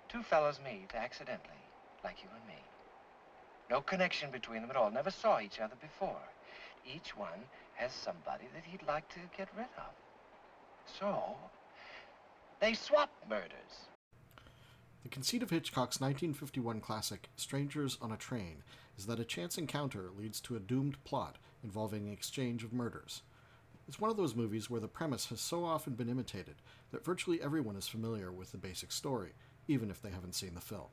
Two fellows meet accidentally, like you and me. No connection between them at all. Never saw each other before. Each one has somebody that he'd like to get rid of. So, they swap murders. The conceit of Hitchcock's 1951 classic Strangers on a Train is that a chance encounter leads to a doomed plot involving the exchange of murders. It's one of those movies where the premise has so often been imitated that virtually everyone is familiar with the basic story, even if they haven't seen the film.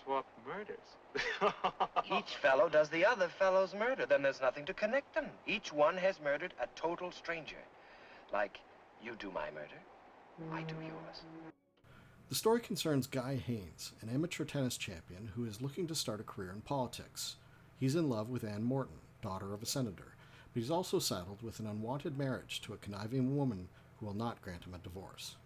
Swap murders? Each fellow does the other fellow's murder. Then there's nothing to connect them. Each one has murdered a total stranger. Like, you do my murder, I do yours. The story concerns Guy Haines, an amateur tennis champion who is looking to start a career in politics. He's in love with Ann Morton, daughter of a senator, but he's also saddled with an unwanted marriage to a conniving woman who will not grant him a divorce.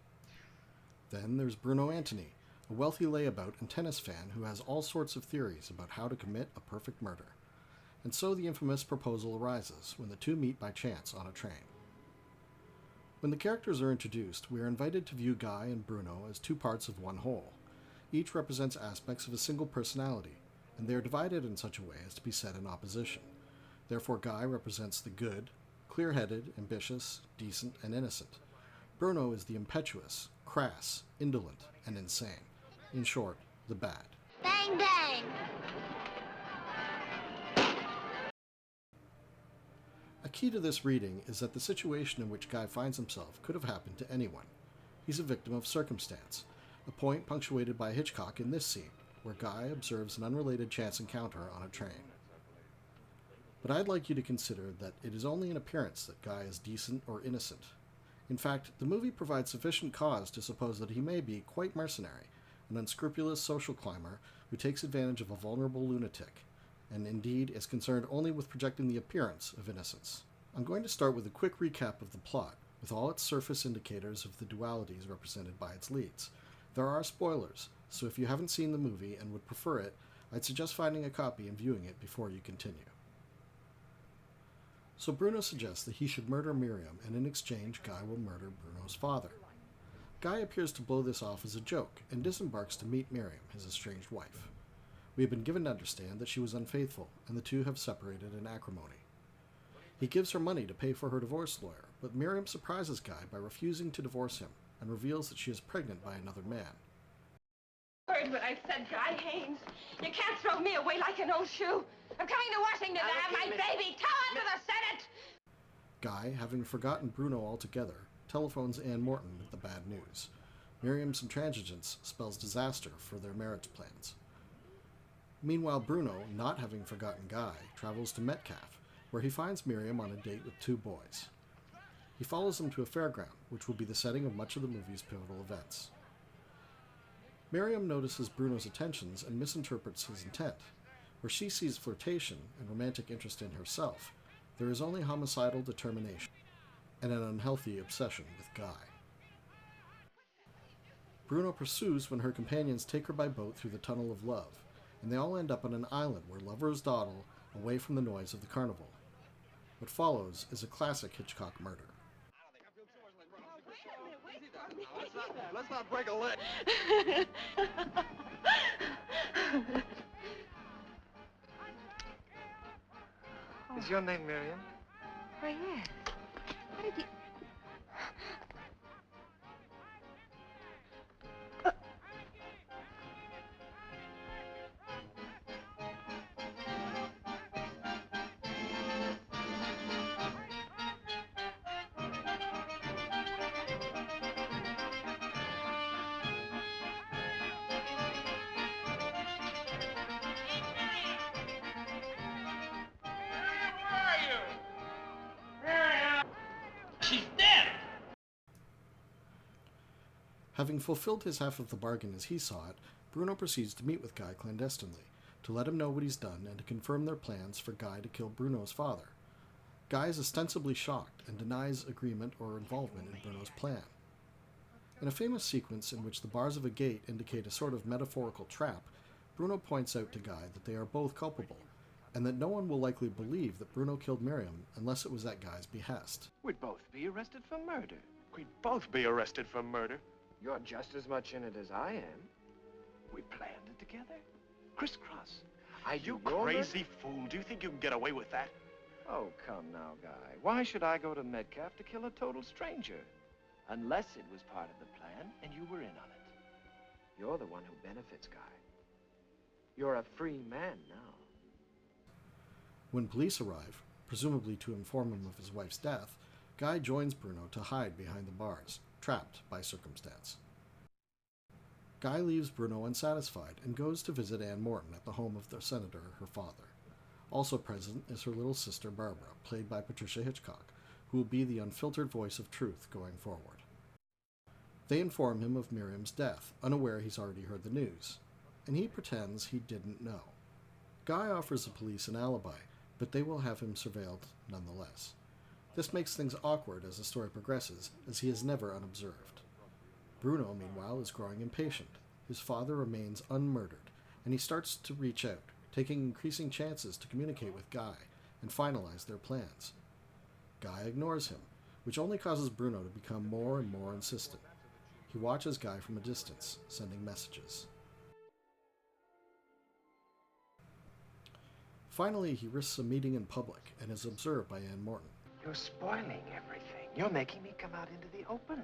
Then there's Bruno Antony, a wealthy layabout and tennis fan who has all sorts of theories about how to commit a perfect murder. And so the infamous proposal arises when the two meet by chance on a train. When the characters are introduced, we are invited to view Guy and Bruno as two parts of one whole. Each represents aspects of a single personality, and they are divided in such a way as to be set in opposition. Therefore, Guy represents the good, clear-headed, ambitious, decent, and innocent. Bruno is the impetuous, crass, indolent, and insane. In short, the bad. Bang, bang! A key to this reading is that the situation in which Guy finds himself could have happened to anyone. He's a victim of circumstance, a point punctuated by Hitchcock in this scene, where Guy observes an unrelated chance encounter on a train. But I'd like you to consider that it is only in appearance that Guy is decent or innocent. In fact, the movie provides sufficient cause to suppose that he may be quite mercenary, an unscrupulous social climber who takes advantage of a vulnerable lunatic, and indeed is concerned only with projecting the appearance of innocence. I'm going to start with a quick recap of the plot, with all its surface indicators of the dualities represented by its leads. There are spoilers, so if you haven't seen the movie and would prefer it, I'd suggest finding a copy and viewing it before you continue. So Bruno suggests that he should murder Miriam, and in exchange, Guy will murder Bruno's father. Guy appears to blow this off as a joke, and disembarks to meet Miriam, his estranged wife. We have been given to understand that she was unfaithful, and the two have separated in acrimony. He gives her money to pay for her divorce lawyer, but Miriam surprises Guy by refusing to divorce him, and reveals that she is pregnant by another man. Heard what I said, Guy Haines. You can't throw me away like an old shoe. I'm coming to Washington to have my baby. Tell it to the Senate! Guy, having forgotten Bruno altogether, telephones Ann Morton with the bad news. Miriam's intransigence spells disaster for their marriage plans. Meanwhile, Bruno, not having forgotten Guy, travels to Metcalfe, where he finds Miriam on a date with two boys. He follows them to a fairground, which will be the setting of much of the movie's pivotal events. Miriam notices Bruno's attentions and misinterprets his intent. Where she sees flirtation and romantic interest in herself, there is only homicidal determination and an unhealthy obsession with Guy. Bruno pursues when her companions take her by boat through the Tunnel of Love, and they all end up on an island where lovers dawdle away from the noise of the carnival. What follows is a classic Hitchcock murder. Let's not break a leg. Is your name Miriam? Why, yes. How did you... She's dead! Having fulfilled his half of the bargain as he saw it, Bruno proceeds to meet with Guy clandestinely, to let him know what he's done and to confirm their plans for Guy to kill Bruno's father. Guy is ostensibly shocked and denies agreement or involvement in Bruno's plan. In a famous sequence in which the bars of a gate indicate a sort of metaphorical trap, Bruno points out to Guy that they are both culpable, and that no one will likely believe that Bruno killed Miriam unless it was at Guy's behest. We'd both be arrested for murder. We'd both be arrested for murder. You're just as much in it as I am. We planned it together. Crisscross. I do You your crazy fool. Do you think you can get away with that? Oh, come now, Guy. Why should I go to Metcalf to kill a total stranger? Unless it was part of the plan and you were in on it. You're the one who benefits, Guy. You're a free man now. When police arrive, presumably to inform him of his wife's death, Guy joins Bruno to hide behind the bars, trapped by circumstance. Guy leaves Bruno unsatisfied and goes to visit Ann Morton at the home of the senator, her father. Also present is her little sister Barbara, played by Patricia Hitchcock, who will be the unfiltered voice of truth going forward. They inform him of Miriam's death, unaware he's already heard the news, and he pretends he didn't know. Guy offers the police an alibi, but they will have him surveilled nonetheless. This makes things awkward as the story progresses, as he is never unobserved. Bruno, meanwhile, is growing impatient. His father remains unmurdered, and he starts to reach out, taking increasing chances to communicate with Guy and finalize their plans. Guy ignores him, which only causes Bruno to become more and more insistent. He watches Guy from a distance, sending messages. Finally, he risks a meeting in public and is observed by Ann Morton. You're spoiling everything. You're making me come out into the open.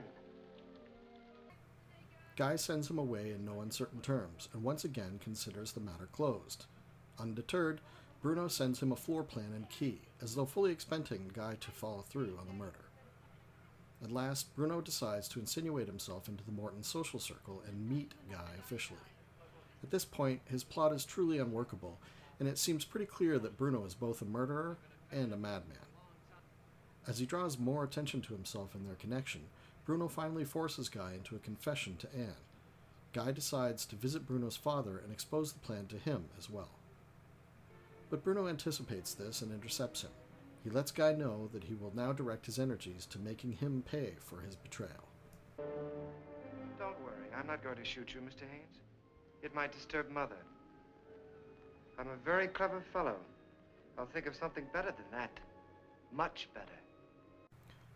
Guy sends him away in no uncertain terms and once again considers the matter closed. Undeterred, Bruno sends him a floor plan and key, as though fully expecting Guy to follow through on the murder. At last, Bruno decides to insinuate himself into the Morton social circle and meet Guy officially. At this point, his plot is truly unworkable, and it seems pretty clear that Bruno is both a murderer and a madman. As he draws more attention to himself and their connection, Bruno finally forces Guy into a confession to Anne. Guy decides to visit Bruno's father and expose the plan to him as well. But Bruno anticipates this and intercepts him. He lets Guy know that he will now direct his energies to making him pay for his betrayal. Don't worry. I'm not going to shoot you, Mr. Haines. It might disturb Mother. I'm a very clever fellow. I'll think of something better than that. Much better.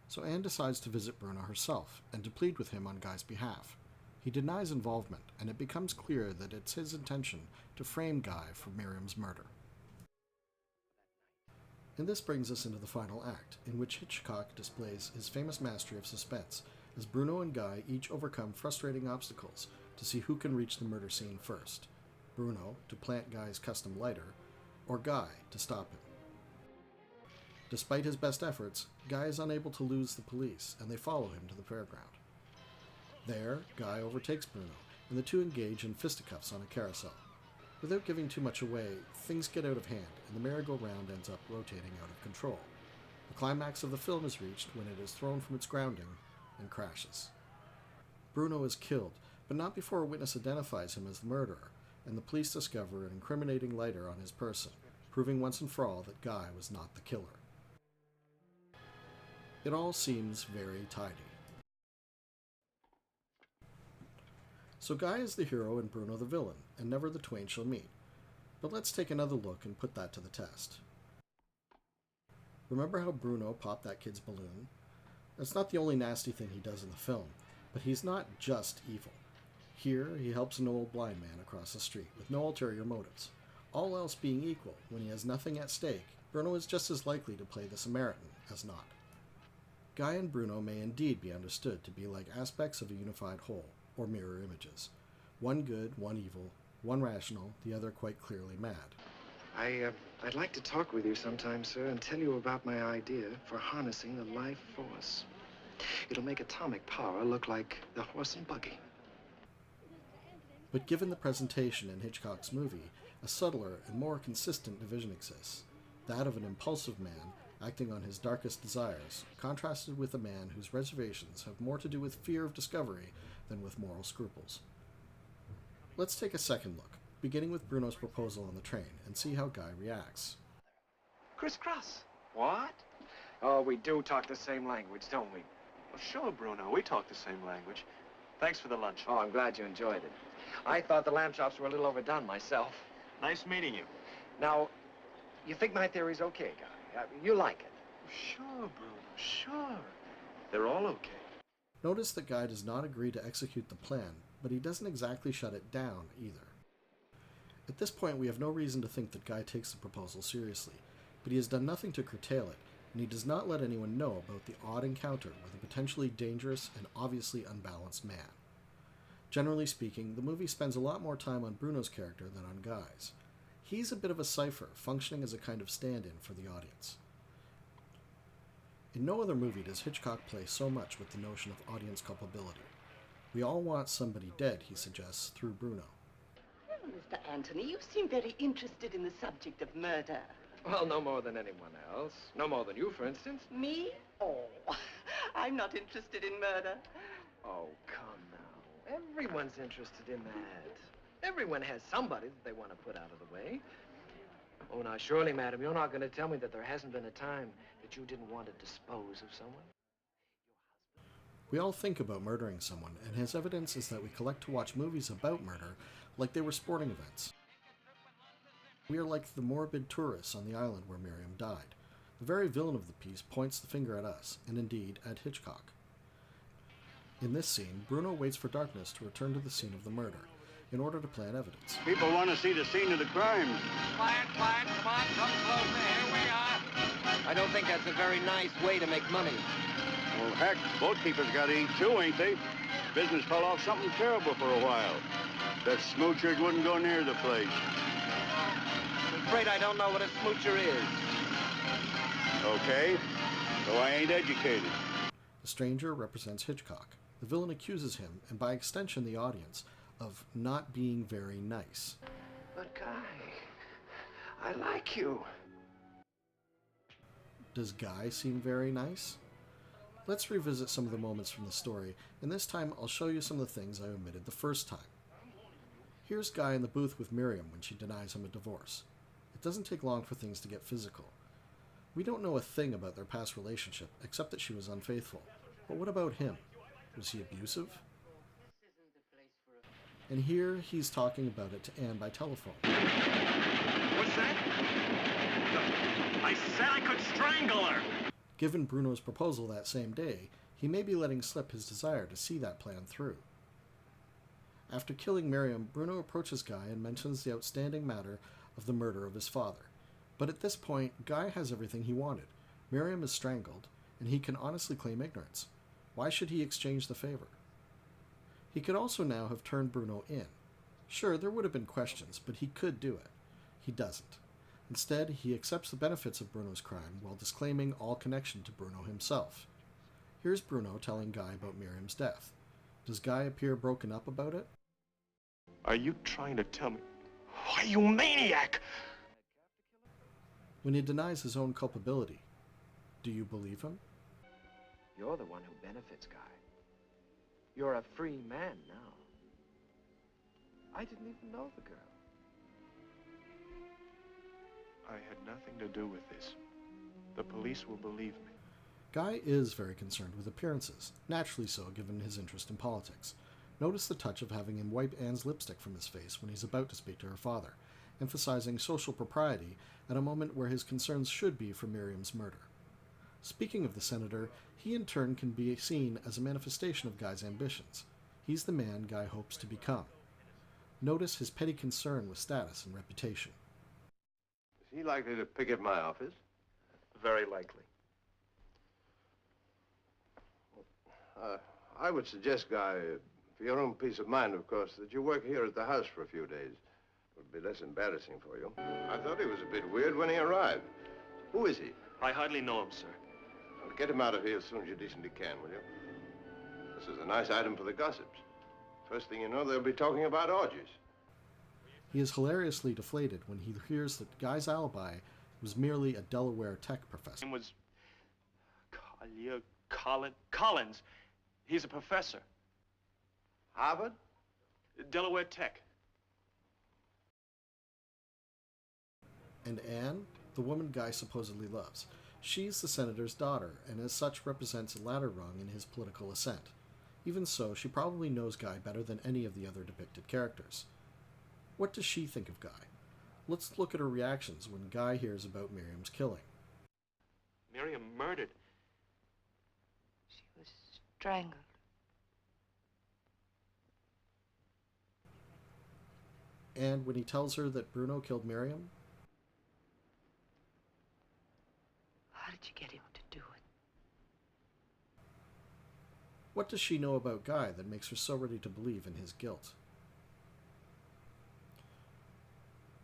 So Anne decides to visit Bruno herself and to plead with him on Guy's behalf. He denies involvement, and it becomes clear that it's his intention to frame Guy for Miriam's murder. And this brings us into the final act, in which Hitchcock displays his famous mastery of suspense, as Bruno and Guy each overcome frustrating obstacles to see who can reach the murder scene first. Bruno to plant Guy's custom lighter, or Guy to stop him. Despite his best efforts, Guy is unable to lose the police, and they follow him to the fairground. There, Guy overtakes Bruno, and the two engage in fisticuffs on a carousel. Without giving too much away, things get out of hand, and the merry-go-round ends up rotating out of control. The climax of the film is reached when it is thrown from its grounding and crashes. Bruno is killed, but not before a witness identifies him as the murderer, and the police discover an incriminating lighter on his person, proving once and for all that Guy was not the killer. It all seems very tidy. So Guy is the hero and Bruno the villain, and never the twain shall meet. But let's take another look and put that to the test. Remember how Bruno popped that kid's balloon? That's not the only nasty thing he does in the film, but he's not just evil. Here, he helps an old blind man across the street with no ulterior motives. All else being equal, when he has nothing at stake, Bruno is just as likely to play the Samaritan as not. Guy and Bruno may indeed be understood to be like aspects of a unified whole, or mirror images. One good, one evil, one rational, the other quite clearly mad. I'd like to talk with you sometime, sir, and tell you about my idea for harnessing the life force. It'll make atomic power look like the horse and buggy. But given the presentation in Hitchcock's movie, a subtler and more consistent division exists, that of an impulsive man acting on his darkest desires, contrasted with a man whose reservations have more to do with fear of discovery than with moral scruples. Let's take a second look, beginning with Bruno's proposal on the train, and see how Guy reacts. Crisscross. What? Oh, we do talk the same language, don't we? Well, sure, Bruno. We talk the same language. Thanks for the lunch. Oh, I'm glad you enjoyed it. I thought the lamb chops were a little overdone myself. Nice meeting you. Now, you think my theory's okay, Guy? You like it? Sure, Bruno, sure. They're all okay. Notice that Guy does not agree to execute the plan, but he doesn't exactly shut it down either. At this point, we have no reason to think that Guy takes the proposal seriously, but he has done nothing to curtail it, and he does not let anyone know about the odd encounter with a potentially dangerous and obviously unbalanced man. Generally speaking, the movie spends a lot more time on Bruno's character than on Guy's. He's a bit of a cipher, functioning as a kind of stand-in for the audience. In no other movie does Hitchcock play so much with the notion of audience culpability. We all want somebody dead, he suggests, through Bruno. Well, Mr. Anthony, you seem very interested in the subject of murder. Well, no more than anyone else. No more than you, for instance. Me? Oh, I'm not interested in murder. Oh, come now. Everyone's interested in that. Everyone has somebody that they want to put out of the way. Oh, now, surely, madam, you're not going to tell me that there hasn't been a time that you didn't want to dispose of someone? We all think about murdering someone, and his evidence is that we collect to watch movies about murder like they were sporting events. We are like the morbid tourists on the island where Miriam died. The very villain of the piece points the finger at us, and indeed at Hitchcock. In this scene, Bruno waits for darkness to return to the scene of the murder, in order to plant evidence. People want to see the scene of the crime. Quiet, quiet, come on, come closer, here we are. I don't think that's a very nice way to make money. Well, heck, boatkeepers got to eat too, ain't they? Business fell off something terrible for a while. That smoochers wouldn't go near the place. I'm afraid I don't know what a smoocher is. Okay, so I ain't educated. The stranger represents Hitchcock. The villain accuses him, and by extension the audience, of not being very nice. But Guy, I like you. Does Guy seem very nice? Let's revisit some of the moments from the story, and this time I'll show you some of the things I omitted the first time. Here's Guy in the booth with Miriam when she denies him a divorce. It doesn't take long for things to get physical. We don't know a thing about their past relationship, except that she was unfaithful. But what about him? Was he abusive? And here he's talking about it to Anne by telephone. What's that? I said I could strangle her! Given Bruno's proposal that same day, he may be letting slip his desire to see that plan through. After killing Miriam, Bruno approaches Guy and mentions the outstanding matter of the murder of his father. But at this point, Guy has everything he wanted. Miriam is strangled, and he can honestly claim ignorance. Why should he exchange the favor? He could also now have turned Bruno in. Sure, there would have been questions, but he could do it. He doesn't. Instead, he accepts the benefits of Bruno's crime while disclaiming all connection to Bruno himself. Here's Bruno telling Guy about Miriam's death. Does Guy appear broken up about it? Are you trying to tell me? Why, you maniac! When he denies his own culpability, do you believe him? You're the one who benefits, Guy. You're a free man now. I didn't even know the girl. I had nothing to do with this. The police will believe me. Guy is very concerned with appearances, naturally so given his interest in politics. Notice the touch of having him wipe Anne's lipstick from his face when he's about to speak to her father, emphasizing social propriety at a moment where his concerns should be for Miriam's murder. Speaking of the senator, he in turn can be seen as a manifestation of Guy's ambitions. He's the man Guy hopes to become. Notice his petty concern with status and reputation. Is he likely to picket my office? Very likely. I would suggest, Guy, for your own peace of mind, of course, that you work here at the house for a few days. It would be less embarrassing for you. I thought he was a bit weird when he arrived. Who is he? I hardly know him, sir. Well, get him out of here as soon as you decently can, will you? This is a nice item for the gossips. First thing you know, they'll be talking about orgies. He is hilariously deflated when he hears that Guy's alibi was merely a Delaware Tech professor. His name was Collins. He's a professor. Harvard? Delaware Tech. And Anne, the woman Guy supposedly loves. She's the senator's daughter, and as such represents a ladder rung in his political ascent. Even so, she probably knows Guy better than any of the other depicted characters. What does she think of Guy? Let's look at her reactions when Guy hears about Miriam's killing. Miriam murdered. She was strangled. And when he tells her that Bruno killed Miriam, How did you get him to do it? what does she know about Guy that makes her so ready to believe in his guilt?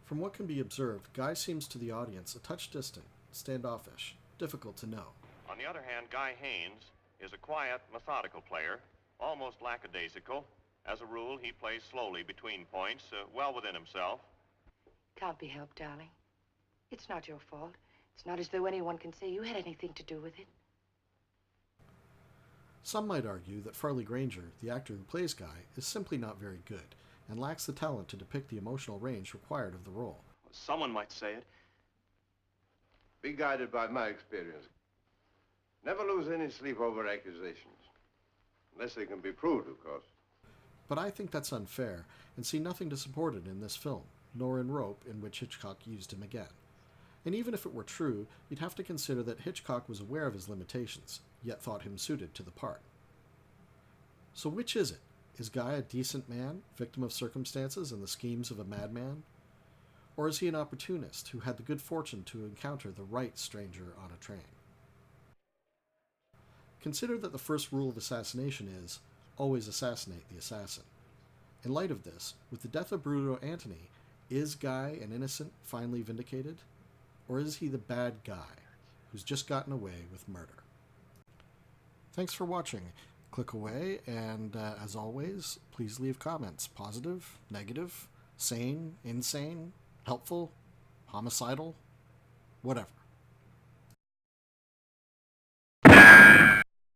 From what can be observed, Guy seems to the audience a touch distant, standoffish, difficult to know. On the other hand, Guy Haines is a quiet, methodical player, almost lackadaisical. As a rule, he plays slowly between points, well within himself. Can't be helped, darling. It's not your fault. It's not as though anyone can say you had anything to do with it. Some might argue that Farley Granger, the actor who plays Guy, is simply not very good and lacks the talent to depict the emotional range required of the role. Someone might say it. Be guided by my experience. Never lose any sleep over accusations. Unless they can be proved, of course. But I think that's unfair and see nothing to support it in this film, nor in Rope, in which Hitchcock used him again. And even if it were true, you'd have to consider that Hitchcock was aware of his limitations, yet thought him suited to the part. So which is it? Is Guy a decent man, victim of circumstances and the schemes of a madman? Or is he an opportunist who had the good fortune to encounter the right stranger on a train? Consider that the first rule of assassination is, always assassinate the assassin. In light of this, with the death of Bruno Antony, is Guy an innocent finally vindicated? Or is he the bad guy who's just gotten away with murder? Thanks for watching. Click away, and as always, please leave comments. Positive, negative, sane, insane, helpful, homicidal, whatever.